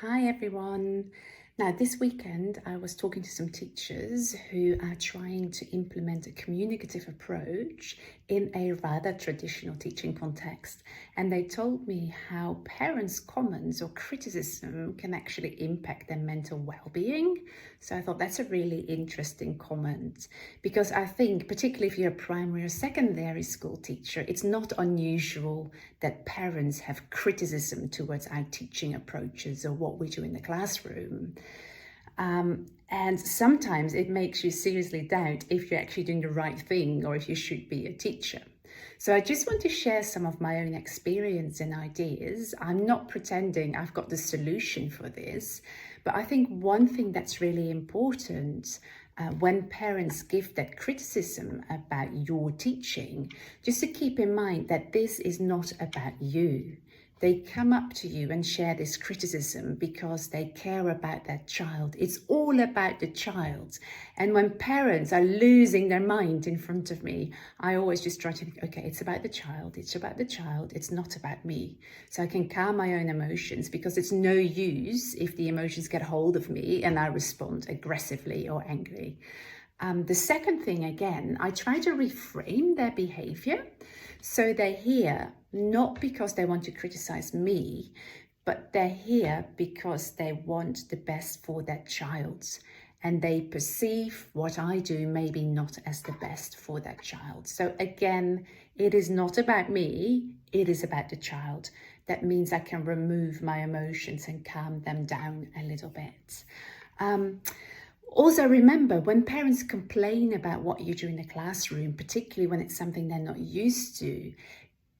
Hi everyone. Now this weekend I was talking to some teachers who are trying to implement a communicative approach in a rather traditional teaching context, and they told me how parents' comments or criticism can actually impact their mental well-being. So I thought that's a really interesting comment, because I think particularly if you're a primary or secondary school teacher, it's not unusual that parents have criticism towards our teaching approaches or what we do in the classroom. And sometimes it makes you seriously doubt if you're actually doing the right thing or if you should be a teacher. So I just want to share some of my own experience and ideas. I'm not pretending I've got the solution for this, but I think one thing that's really important when parents give that criticism about your teaching, just to keep in mind that this is not about you. They come up to you and share this criticism because they care about their child. It's all about the child. And when parents are losing their mind in front of me, I always just try to think, okay, it's about the child. It's about the child. It's not about me. So I can calm my own emotions, because it's no use if the emotions get hold of me and I respond aggressively or angrily. The second thing, again, I try to reframe their behavior so they're here not because they want to criticize me, but they're here because they want the best for their child, and they perceive what I do maybe not as the best for that child. So again, it is not about me, it is about the child. That means I can remove my emotions and calm them down a little bit. Also, remember, when parents complain about what you do in the classroom, particularly when it's something they're not used to,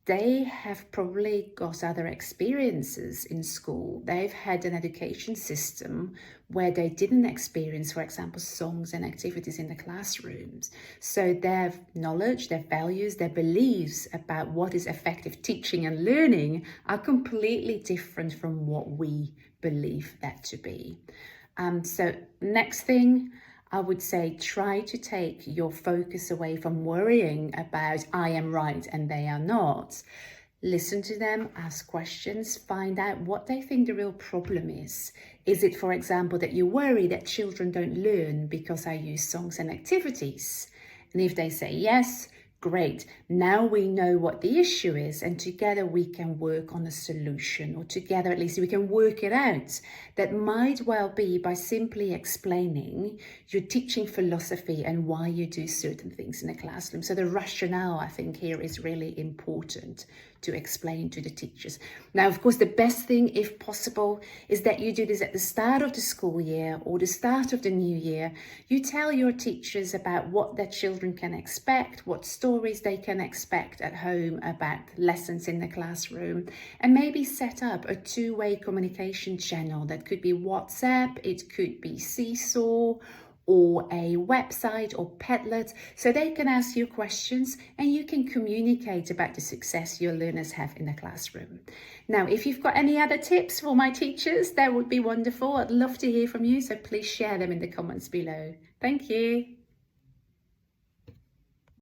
they have probably got other experiences in school. They've had an education system where they didn't experience, for example, songs and activities in the classrooms. So their knowledge, their values, their beliefs about what is effective teaching and learning are completely different from what we believe that to be. So next thing, I would say, try to take your focus away from worrying about I am right and they are not. Listen to them, ask questions, find out what they think the real problem is. Is it, for example, that you worry that children don't learn because I use songs and activities? And if they say yes, great. Now we know what the issue is, and together we can work on a solution, or together at least we can work it out. That might well be by simply explaining your teaching philosophy and why you do certain things in the classroom. So the rationale, I think, here is really important to explain to the teachers. Now, of course, the best thing, if possible, is that you do this at the start of the school year or the start of the new year. You tell your teachers about what their children can expect, what stories they can expect at home about lessons in the classroom, and maybe set up a two-way communication channel. That could be WhatsApp, it could be Seesaw, or a website or Padlet, so they can ask you questions and you can communicate about the success your learners have in the classroom. Now, if you've got any other tips for my teachers, that would be wonderful. I'd love to hear from you, so please share them in the comments below. Thank you.